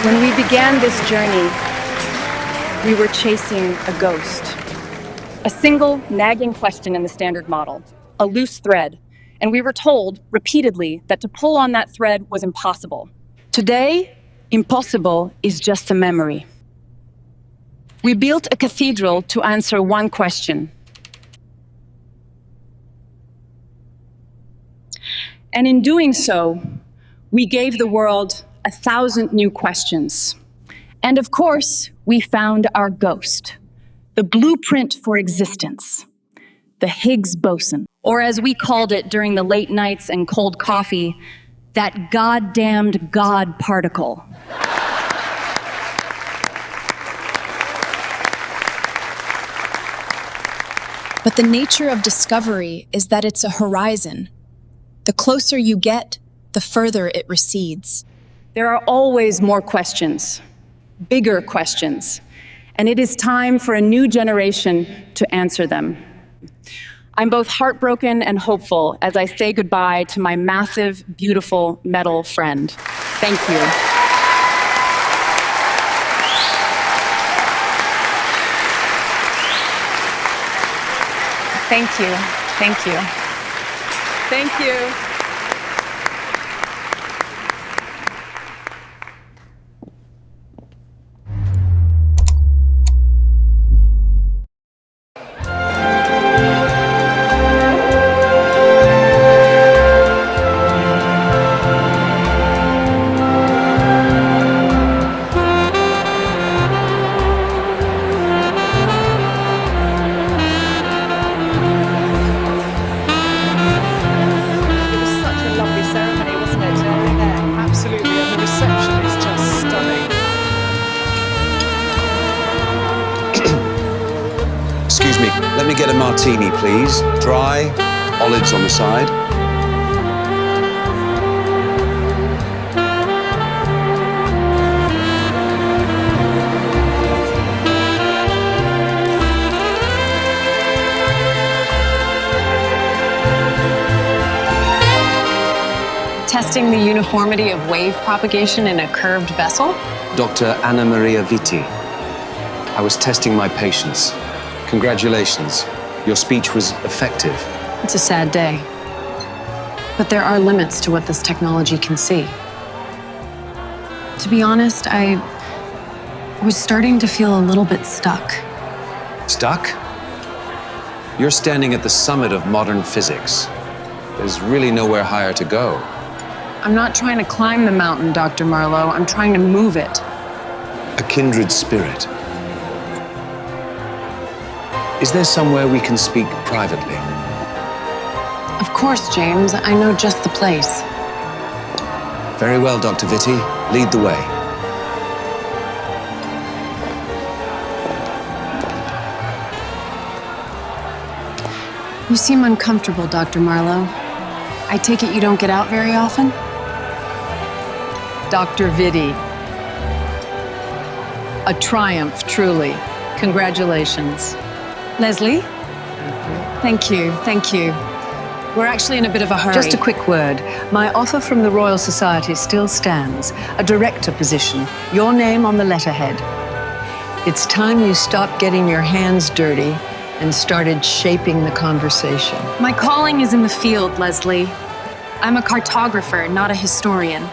When we began this journey, we were chasing a ghost. A single nagging question in the standard model, a loose thread, and we were told repeatedly that to pull on that thread was impossible. Today, impossible is just a memory. We built a cathedral to answer one question. And in doing so, we gave the world 1,000 new questions. And of course, we found our ghost, the blueprint for existence, the Higgs boson, or as we called it during the late nights and cold coffee, that goddamned God particle. But the nature of discovery is that it's a horizon. The closer you get, the further it recedes. There are always more questions, bigger questions, and it is time for a new generation to answer them. I'm both heartbroken and hopeful as I say goodbye to my massive, beautiful metal friend. Thank you. Thank you. Thank you. Thank you. Excuse me, let me get a martini, please. Dry, olives on the side. Testing the uniformity of wave propagation in a curved vessel? Dr. Anna Maria Vitti. I was testing my patience. Congratulations. Your speech was effective. It's a sad day. But there are limits to what this technology can see. To be honest, I was starting to feel a little bit stuck. Stuck? You're standing at the summit of modern physics. There's really nowhere higher to go. I'm not trying to climb the mountain, Dr. Marlowe. I'm trying to move it. A kindred spirit. Is there somewhere we can speak privately? Of course, James. I know just the place. Very well, Dr. Vitti. Lead the way. You seem uncomfortable, Dr. Marlowe. I take it you don't get out very often? Dr. Vitti. A triumph, truly. Congratulations. Leslie? Thank you, thank you. We're actually in a bit of a hurry. Just a quick word. My offer from the Royal Society still stands. A director position. Your name on the letterhead. It's time you stopped getting your hands dirty and started shaping the conversation. My calling is in the field, Leslie. I'm a cartographer, not a historian.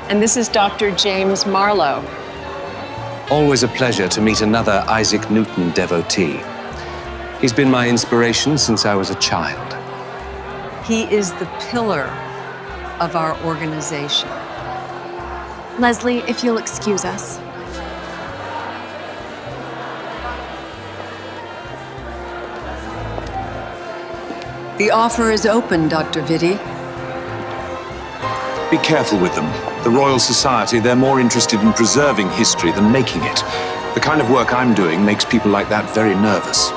And this is Dr. James Marlowe. Always a pleasure to meet another Isaac Newton devotee. He's been my inspiration since I was a child. He is the pillar of our organization. Leslie, if you'll excuse us. The offer is open, Dr. Vitti. Be careful with them. The Royal Society, they're more interested in preserving history than making it. The kind of work I'm doing makes people like that very nervous.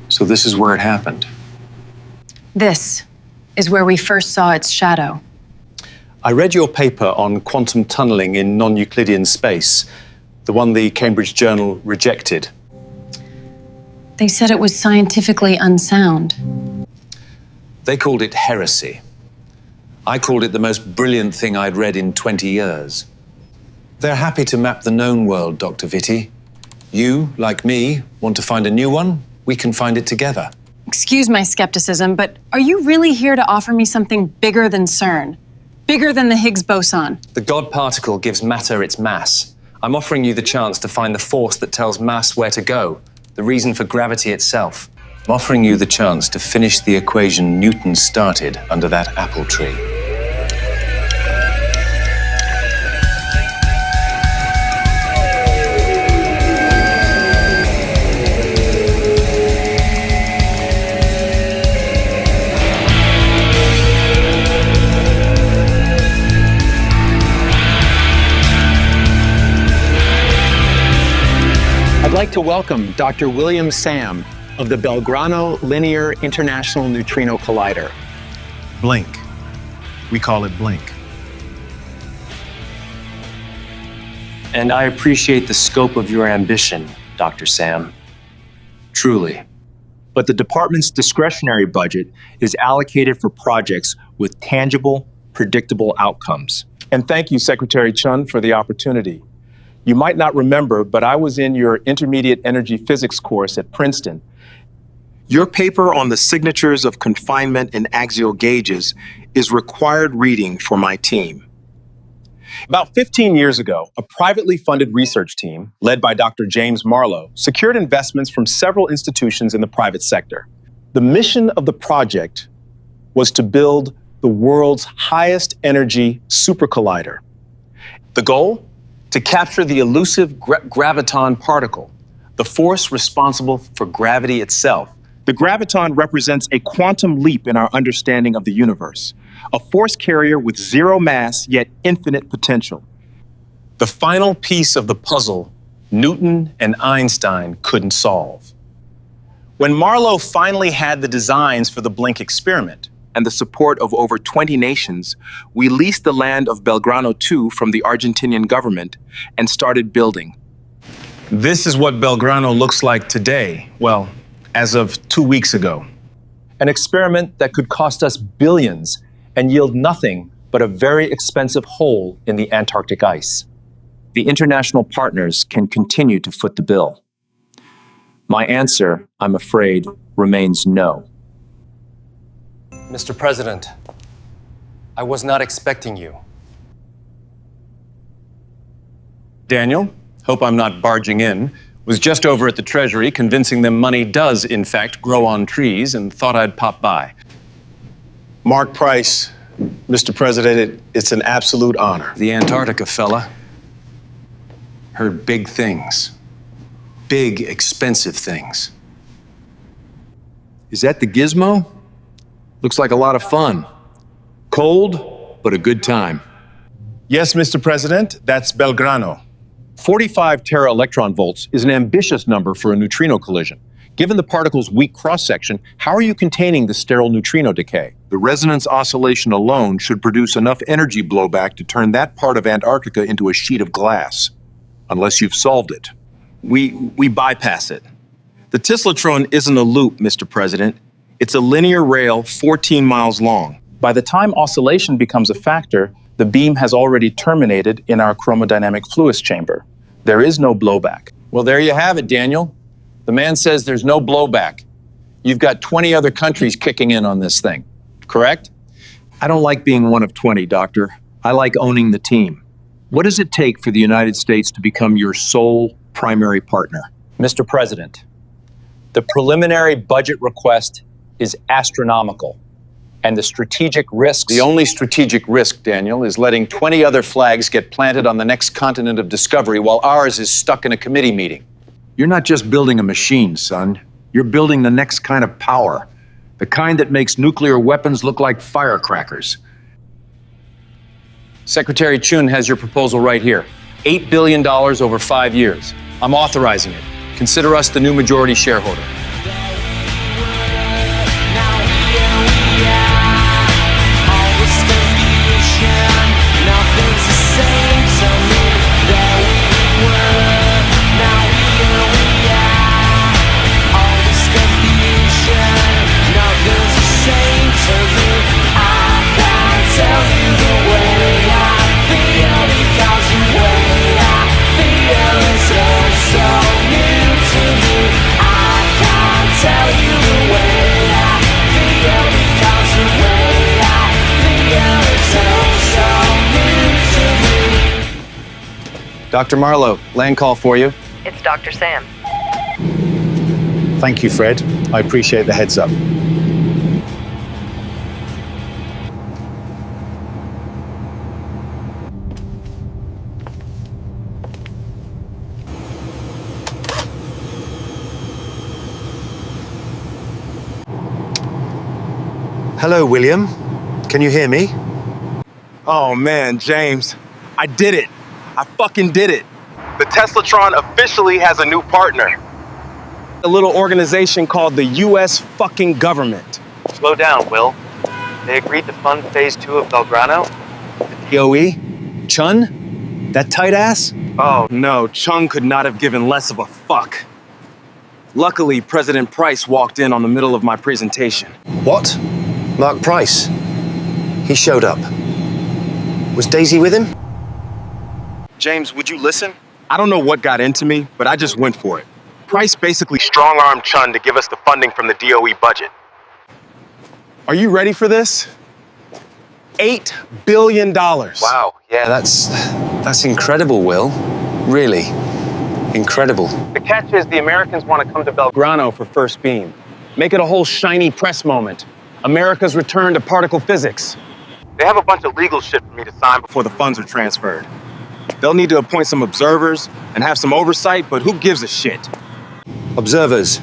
So this is where it happened. This is where we first saw its shadow. I read your paper on quantum tunneling in non-Euclidean space, the one the Cambridge Journal rejected. They said it was scientifically unsound. They called it heresy. I called it the most brilliant thing I'd read in 20 years. They're happy to map the known world, Dr. Vitti. You, like me, want to find a new one? We can find it together. Excuse my skepticism, but are you really here to offer me something bigger than CERN? Bigger than the Higgs boson? The God particle gives matter its mass. I'm offering you the chance to find the force that tells mass where to go, the reason for gravity itself. I'm offering you the chance to finish the equation Newton started under that apple tree. I'd like to welcome Dr. William Sam of the Belgrano Linear International Neutrino Collider. Blink. We call it Blink. And I appreciate the scope of your ambition, Dr. Sam. Truly. But the department's discretionary budget is allocated for projects with tangible, predictable outcomes. And thank you, Secretary Chun, for the opportunity. You might not remember, but I was in your intermediate energy physics course at Princeton. Your paper on the signatures of confinement in axial gauges is required reading for my team. About 15 years ago, a privately funded research team, led by Dr. James Marlowe, secured investments from several institutions in the private sector. The mission of the project was to build the world's highest energy super collider. The goal? To capture the elusive graviton particle, the force responsible for gravity itself. The graviton represents a quantum leap in our understanding of the universe, a force carrier with zero mass yet infinite potential. The final piece of the puzzle Newton and Einstein couldn't solve. When Marlowe finally had the designs for the Blink experiment and the support of over 20 nations, we leased the land of Belgrano II from the Argentinian government and started building. This is what Belgrano looks like today, well, as of 2 weeks ago. An experiment that could cost us billions and yield nothing but a very expensive hole in the Antarctic ice. The international partners can continue to foot the bill. My answer, I'm afraid, remains no. Mr. President, I was not expecting you. Daniel, hope I'm not barging in, was just over at the Treasury convincing them money does, in fact, grow on trees and thought I'd pop by. Mark Price, Mr. President, it's an absolute honor. The Antarctica fella heard big things. Big, expensive things. Is that the gizmo? Looks like a lot of fun. Cold, but a good time. Yes, Mr. President, that's Belgrano. 45 tera-electron volts is an ambitious number for a neutrino collision. Given the particle's weak cross-section, how are you containing the sterile neutrino decay? The resonance oscillation alone should produce enough energy blowback to turn that part of Antarctica into a sheet of glass. Unless you've solved it. We bypass it. The Tislotron isn't a loop, Mr. President. It's a linear rail 14 miles long. By the time oscillation becomes a factor, the beam has already terminated in our chromodynamic fluence chamber. There is no blowback. Well, there you have it, Daniel. The man says there's no blowback. You've got 20 other countries kicking in on this thing, correct? I don't like being one of 20, Doctor. I like owning the team. What does it take for the United States to become your sole primary partner? Mr. President, the preliminary budget request is astronomical, and the strategic risks... The only strategic risk, Daniel, is letting 20 other flags get planted on the next continent of discovery while ours is stuck in a committee meeting. You're not just building a machine, son. You're building the next kind of power. The kind that makes nuclear weapons look like firecrackers. Secretary Chun has your proposal right here. $8 billion over 5 years. I'm authorizing it. Consider us the new majority shareholder. Dr. Marlowe, land call for you. It's Dr. Sam. Thank you, Fred. I appreciate the heads up. Hello, William. Can you hear me? Oh man, James, I did it. I fucking did it. The Teslatron officially has a new partner. A little organization called the US fucking government. Slow down, Will. They agreed to fund phase 2 of Belgrano? DOE? Chun? That tight ass? Oh no, Chung could not have given less of a fuck. Luckily, President Price walked in on the middle of my presentation. What? Mark Price? He showed up. Was Daisy with him? James, would you listen? I don't know what got into me, but I just went for it. Price basically strong-armed Chun to give us the funding from the DOE budget. Are you ready for this? $8 billion. Wow, yeah, that's incredible, Will. Really, incredible. The catch is the Americans want to come to Belgrano for first beam. Make it a whole shiny press moment. America's return to particle physics. They have a bunch of legal shit for me to sign before the funds are transferred. They'll need to appoint some observers and have some oversight, but who gives a shit? Observers?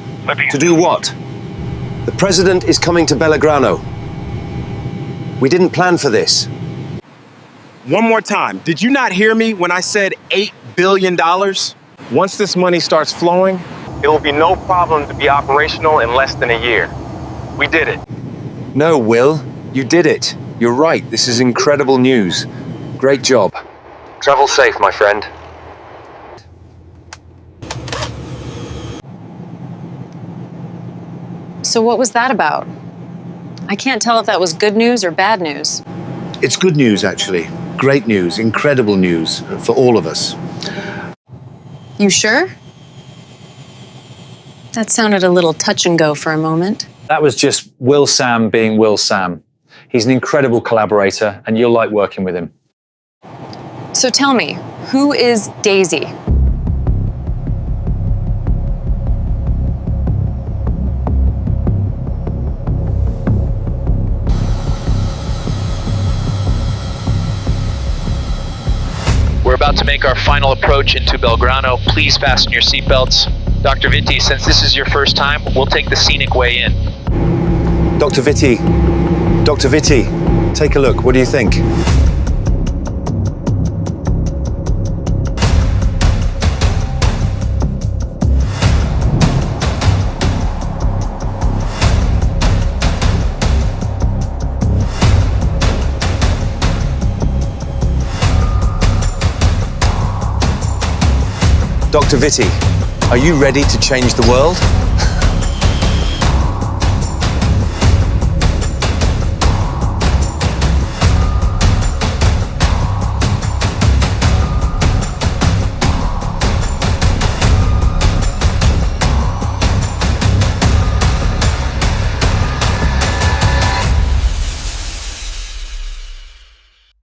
To do what? The president is coming to Belgrano. We didn't plan for this. One more time, did you not hear me when I said $8 billion? Once this money starts flowing, it will be no problem to be operational in less than a year. We did it. No, Will, you did it. You're right, this is incredible news. Great job. Travel safe, my friend. So what was that about? I can't tell if that was good news or bad news. It's good news, actually. Great news, incredible news for all of us. You sure? That sounded a little touch and go for a moment. That was just Will Sam being Will Sam. He's an incredible collaborator, and you'll like working with him. So tell me, who is Daisy? We're about to make our final approach into Belgrano. Please fasten your seatbelts. Dr. Vitti, since this is your first time, we'll take the scenic way in. Dr. Vitti, take a look. What do you think? Dr. Vitti, are you ready to change the world?